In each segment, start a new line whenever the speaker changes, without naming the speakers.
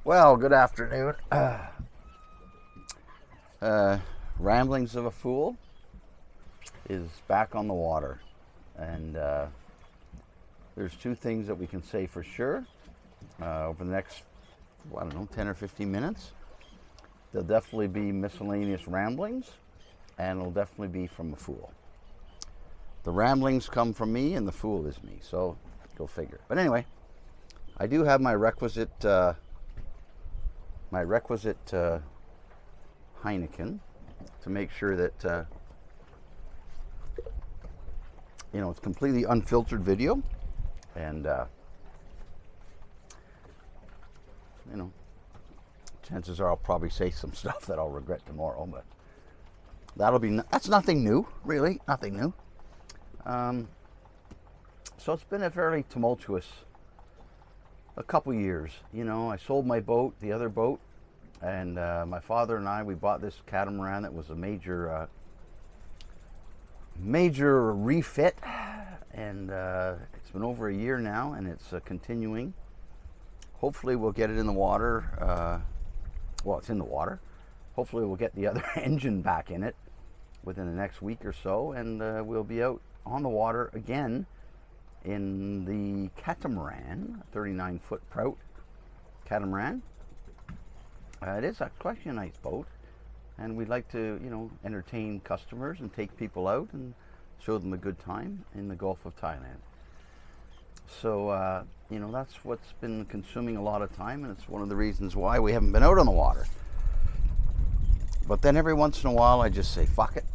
Well, good afternoon. Ramblings of a Fool is back on the water. And there's two things that we can say for sure over the next, 10 or 15 minutes. There'll definitely be miscellaneous ramblings, and it'll definitely be from a fool. The ramblings come from me, and the fool is me, so go figure. But anyway, I do have my requisite Heineken to make sure that it's completely unfiltered video, and chances are I'll probably say some stuff that I'll regret tomorrow, but that's nothing new, really, nothing new. So it's been a fairly tumultuous a couple years. I sold my boat, the other boat, and my father and we bought this catamaran that was a major refit, and it's been over a year now, and it's continuing. Hopefully we'll get it in the water. It's in the water. Hopefully we'll get the other engine back in it within the next week or so, and we'll be out on the water again in the catamaran, 39-foot prout catamaran. It is quite a nice boat, and we'd like to, entertain customers and take people out and show them a good time in the Gulf of Thailand. So, that's what's been consuming a lot of time, and it's one of the reasons why we haven't been out on the water. But then every once in a while, I just say, fuck it.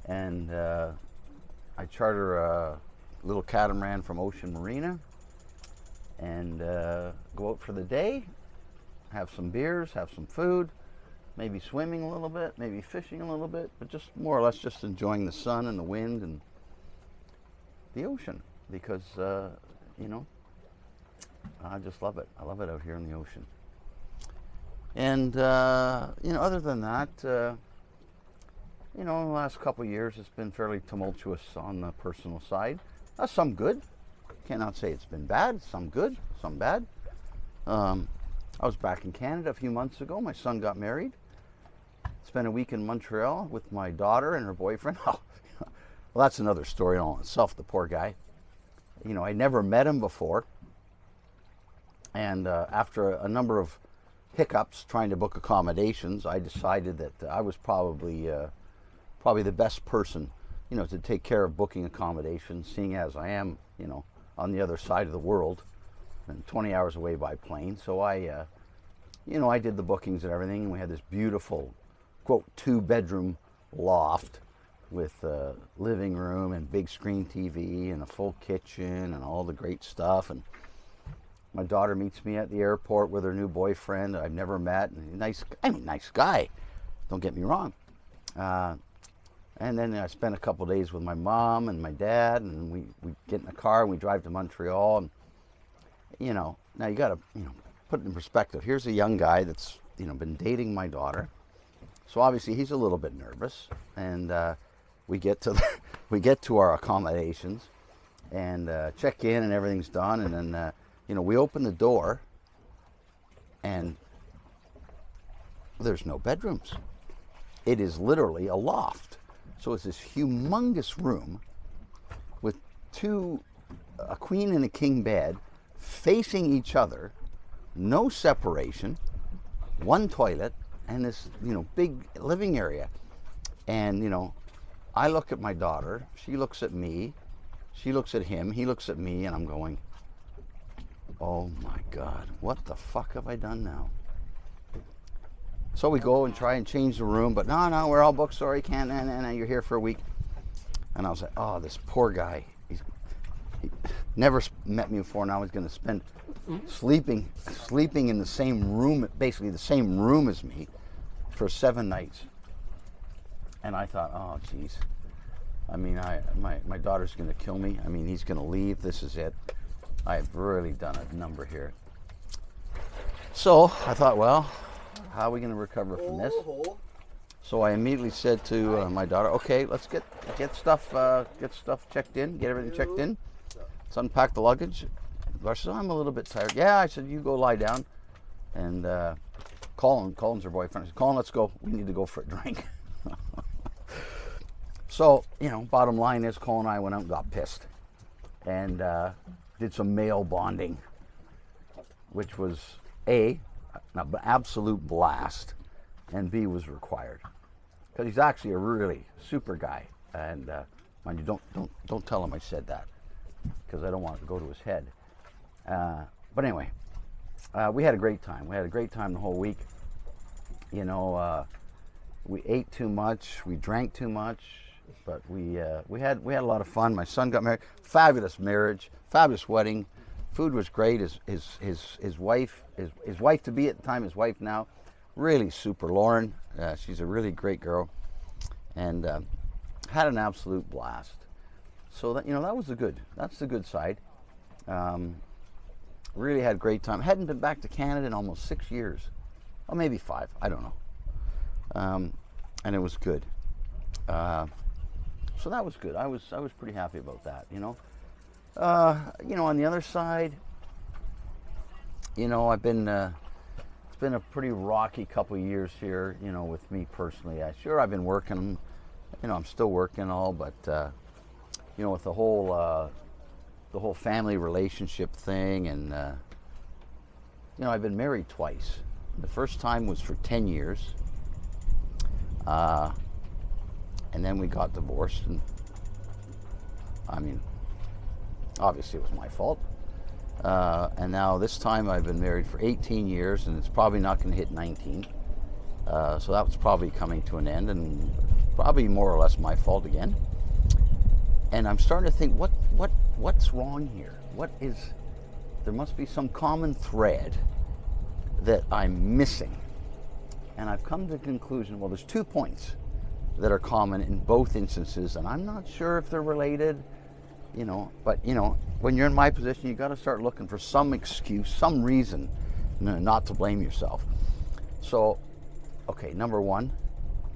And I charter a little catamaran from Ocean Marina and go out for the day, have some beers, have some food, maybe swimming a little bit, maybe fishing a little bit, but just more or less just enjoying the sun and the wind and the ocean, because I just love it. I love it out here in the ocean. And other than that, in the last couple of years, it's been fairly tumultuous on the personal side. Some good. Cannot say it's been bad. Some good, some bad. I was back in Canada a few months ago. My son got married. Spent a week in Montreal with my daughter and her boyfriend. Well, that's another story in all itself, the poor guy. I never met him before. And after a number of hiccups trying to book accommodations, I decided that I was probably the best person, to take care of booking accommodations, seeing as I am, on the other side of the world and 20 hours away by plane. So I did the bookings and everything. And we had this beautiful, quote, 2-bedroom loft with a living room and big screen TV and a full kitchen and all the great stuff. And my daughter meets me at the airport with her new boyfriend that I've never met. And nice guy, don't get me wrong. And then I spent a couple of days with my mom and my dad, and we get in a car and we drive to Montreal. And now you got to put it in perspective. Here's a young guy that's been dating my daughter, so obviously he's a little bit nervous. And we get to our accommodations and check in, and everything's done. And then we open the door, and there's no bedrooms. It is literally a loft. So it's this humongous room with a queen and a king bed facing each other, no separation, one toilet, and this, big living area. And, I look at my daughter, she looks at me, she looks at him, he looks at me, and I'm going, oh my God, what the fuck have I done now? So we go and try and change the room, but no, we're all booked, sorry, can't, and you're here for a week. And I was like, oh, this poor guy, he never met me before, now he's going to spend sleeping in the same room, basically the same room as me, for 7 nights. And I thought, oh, geez. I mean, my daughter's going to kill me. I mean, he's going to leave. This is it. I've really done a number here. So I thought, well, how are we going to recover from this? So I immediately said to my daughter, okay, let's get stuff checked in, get everything checked in. Let's unpack the luggage. I said, I'm a little bit tired. Yeah, I said, you go lie down. And Colin's her boyfriend. I said, Colin, let's go. We need to go for a drink. So, bottom line is Colin and I went out and got pissed. And did some male bonding, which was A, an absolute blast, and B, was required. Because he's actually a really super guy. And mind you, don't tell him I said that, because I don't want it to go to his head. But anyway, we had a great time. We had a great time the whole week. We ate too much, we drank too much, but we had a lot of fun. My son got married. Fabulous marriage, fabulous wedding. Food was great. His wife to be at the time, his wife now, really super. Lauren, she's a really great girl, and had an absolute blast. So that that's the good side. Really had a great time. Hadn't been back to Canada in almost 6 years, or maybe 5. I don't know. And it was good. So that was good. I was pretty happy about that. On the other side, I've been. It's been a pretty rocky couple of years here. With me personally. I've been working. I'm still working and all, but with the whole family relationship thing, and I've been married twice. The first time was for 10 years, and then we got divorced, and obviously it was my fault. And now this time I've been married for 18 years, and it's probably not going to hit 19. So that was probably coming to an end, and probably more or less my fault again. And I'm starting to think, what's wrong here? There must be some common thread that I'm missing. And I've come to the conclusion, well, there's 2 points that are common in both instances, and I'm not sure if they're related, but when you're in my position, you got to start looking for some excuse, some reason not to blame yourself. So, okay, number one,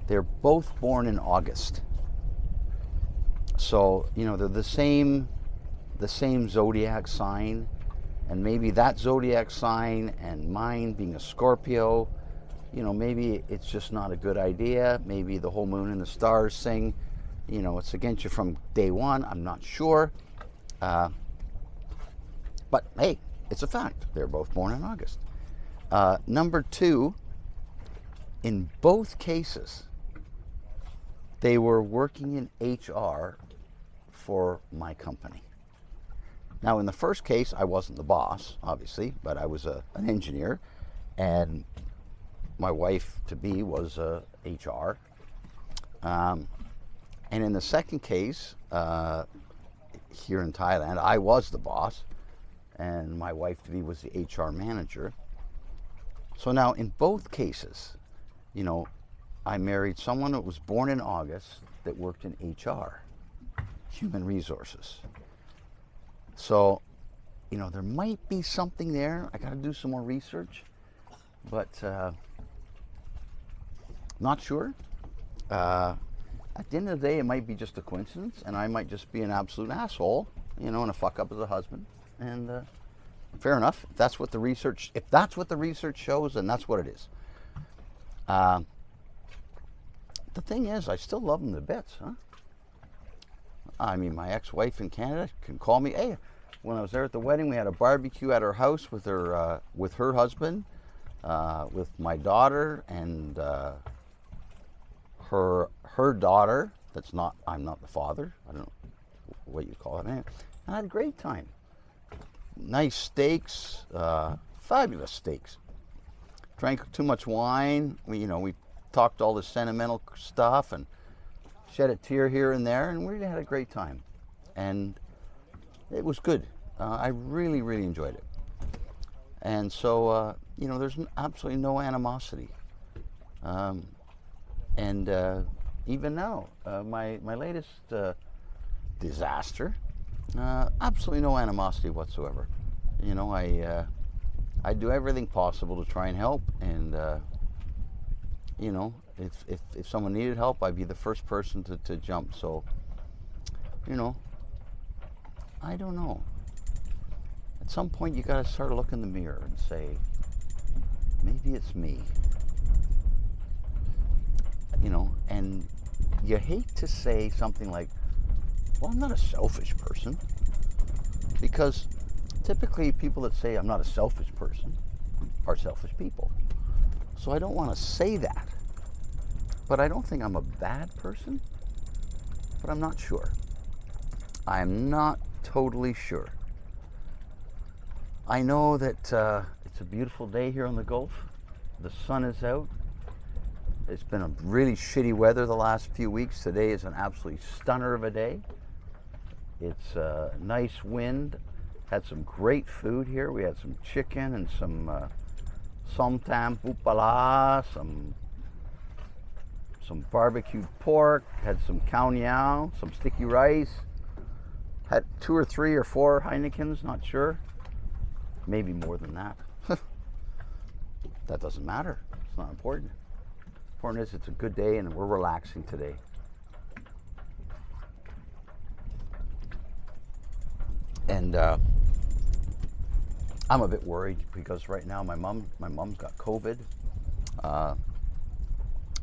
they're both born in August. So, they're the same zodiac sign, and maybe that zodiac sign and mine being a Scorpio, maybe it's just not a good idea. Maybe the whole moon and the stars sing, it's against you from day one. I'm not sure. But hey, it's a fact. They're both born in August. Number two, in both cases, they were working in HR for my company. Now, in the first case, I wasn't the boss, obviously, but I was an engineer, and my wife-to-be was HR. And in the second case, here in Thailand, I was the boss, and my wife-to-be was the HR manager. So now, in both cases, I married someone that was born in August that worked in HR, human resources. So, there might be something there. I got to do some more research, but not sure. At the end of the day, it might be just a coincidence, and I might just be an absolute asshole, and a fuck up as a husband. And fair enough. If that's what the research shows, then that's what it is. The thing is, I still love them to bits, huh? My ex-wife in Canada can call me. Hey, when I was there at the wedding, we had a barbecue at her house with her husband, with my daughter, and her daughter. I'm not the father. I don't know what you call it. And I had a great time. Nice steaks, fabulous steaks. Drank too much wine. We talked all the sentimental stuff and shed a tear here and there, and we really had a great time. And it was good. I really, really enjoyed it. And so, there's absolutely no animosity. And even now, my latest disaster, absolutely no animosity whatsoever. I do everything possible to try and help, and if someone needed help, I'd be the first person to jump. So, I don't know. At some point, you got to start looking in the mirror and say, maybe it's me. You know, and you hate to say something like, well, I'm not a selfish person, because typically people that say I'm not a selfish person are selfish people. So I don't want to say that. But I don't think I'm a bad person, but I'm not sure. I'm not totally sure. I know that it's a beautiful day here on the Gulf. The sun is out. It's been a really shitty weather the last few weeks. Today is an absolutely stunner of a day. It's a nice wind. Had some great food here. We had some chicken and some somtam pupala, some barbecued pork, had some khao niao, some sticky rice. Had 2 or 3 or 4 Heinekens, not sure. Maybe more than that. That doesn't matter. It's not important. Important is it's a good day and we're relaxing today. And I'm a bit worried because right now my mom's got COVID.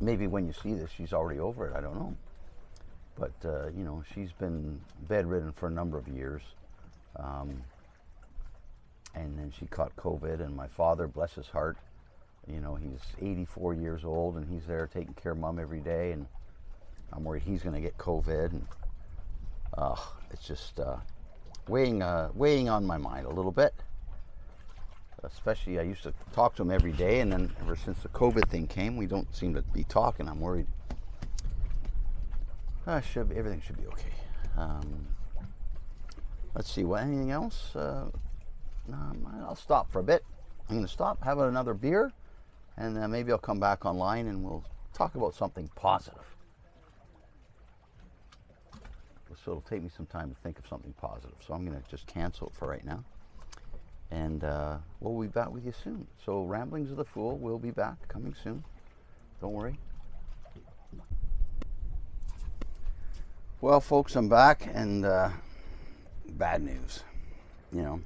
Maybe when you see this, she's already over it. I don't know. But you know, she's been bedridden for a number of years. And then she caught COVID, and my father, bless his heart, you know, he's 84 years old, and he's there taking care of Mom every day, and I'm worried he's going to get COVID, and it's just weighing on my mind a little bit. Especially, I used to talk to him every day, and then ever since the COVID thing came, we don't seem to be talking. I'm worried. Everything should be okay. Let's see. Anything else? I'll stop for a bit. I'm going to stop, have another beer, and then maybe I'll come back online and we'll talk about something positive. So it'll take me some time to think of something positive. So I'm going to just cancel it for right now. And we'll be back with you soon. So Ramblings of the Fool will be back, coming soon. Don't worry. Well, folks, I'm back, and bad news. You know,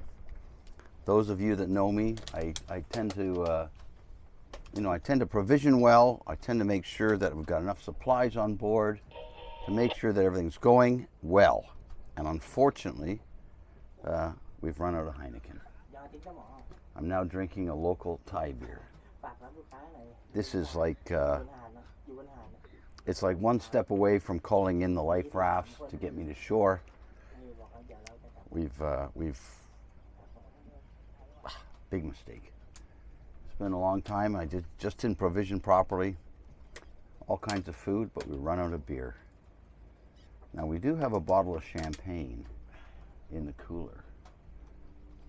those of you that know me, I tend to, I tend to provision well. I tend to make sure that we've got enough supplies on board to make sure that everything's going well. And unfortunately, we've run out of Heineken. I'm now drinking a local Thai beer. This is like, it's like one step away from calling in the life rafts to get me to shore. We've big mistake. It's been a long time. I just didn't provision properly. All kinds of food, but we run out of beer. Now we do have a bottle of champagne in the cooler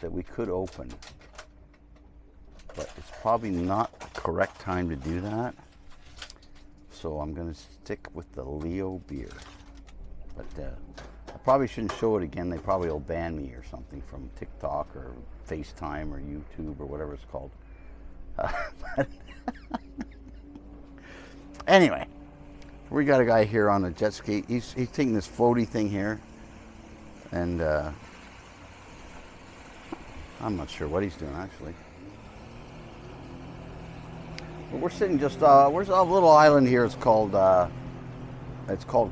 that we could open, but it's probably not the correct time to do that. So I'm going to stick with the Leo beer. But I probably shouldn't show it again. They probably will ban me or something from TikTok or FaceTime or YouTube or whatever it's called. Anyway, we got a guy here on a jet ski. He's taking this floaty thing here, and I'm not sure what he's doing actually. But we're sitting just where's a little island here. It's called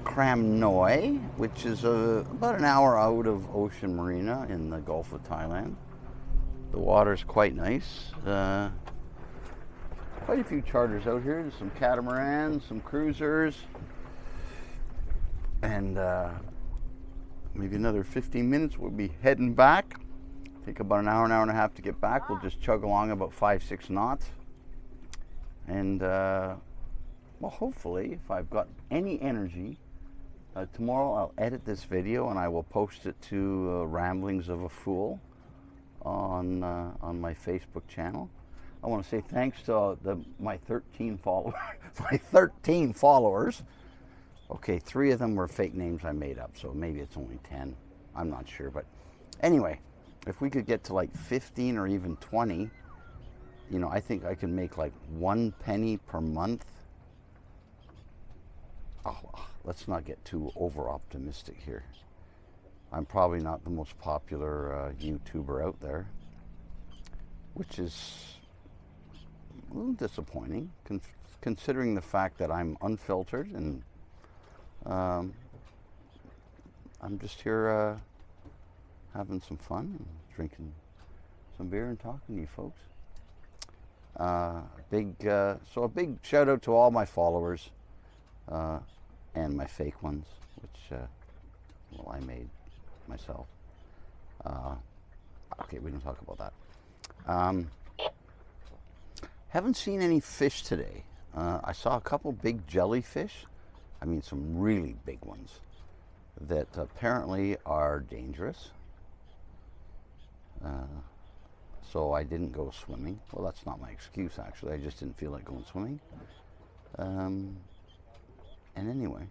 Khram, which is about an hour out of Ocean Marina in the Gulf of Thailand. The water's quite nice. Quite a few charters out here. There's some catamarans, some cruisers, and maybe another 15 minutes we'll be heading back. Take about an hour and a half to get back. We'll just chug along about 5-6 knots. And well, hopefully, if I've got any energy, tomorrow I'll edit this video and I will post it to Ramblings of a Fool on my Facebook channel. I want to say thanks to my 13 followers. My 13 followers. Okay, 3 of them were fake names I made up, so maybe it's only 10. I'm not sure, but anyway, if we could get to like 15 or even 20, you know, I think I can make like 1 penny per month. Oh, let's not get too over optimistic here. I'm probably not the most popular YouTuber out there, which is, little disappointing, considering the fact that I'm unfiltered and I'm just here having some fun, and drinking some beer and talking to you folks. So a big shout out to all my followers and my fake ones, which I made myself. Okay, we don't talk about that. Haven't seen any fish today. I saw a couple big jellyfish. I mean, some really big ones that apparently are dangerous. So I didn't go swimming. Well, that's not my excuse, actually. I just didn't feel like going swimming. And anyway,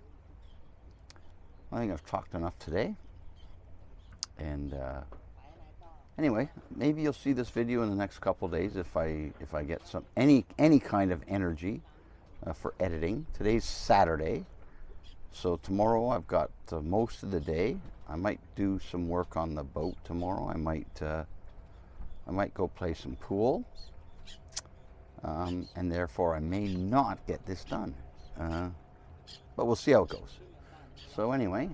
I think I've talked enough today. And anyway, maybe you'll see this video in the next couple days if I get any kind of energy for editing. Today's Saturday, so tomorrow I've got most of the day. I might do some work on the boat tomorrow. I might go play some pool, and therefore I may not get this done. But we'll see how it goes. So anyway,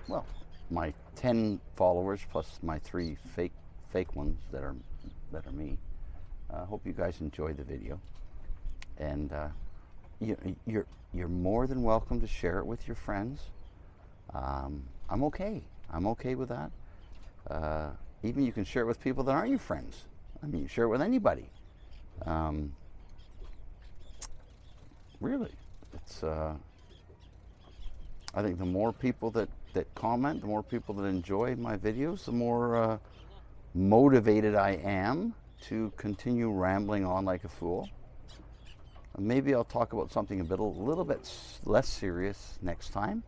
well, my 10 followers plus my 3 fake ones that are me. Hope you guys enjoyed the video, and you're more than welcome to share it with your friends. I'm okay with that. Even you can share it with people that aren't your friends. I mean, you share it with anybody. Really, it's. I think the more people that comment, the more people that enjoy my videos, the more motivated I am to continue rambling on like a fool. Maybe I'll talk about something a little bit less serious next time.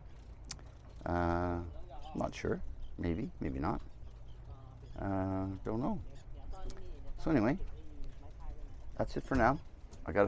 Not sure. Maybe not. Don't know. So anyway, that's it for now. I got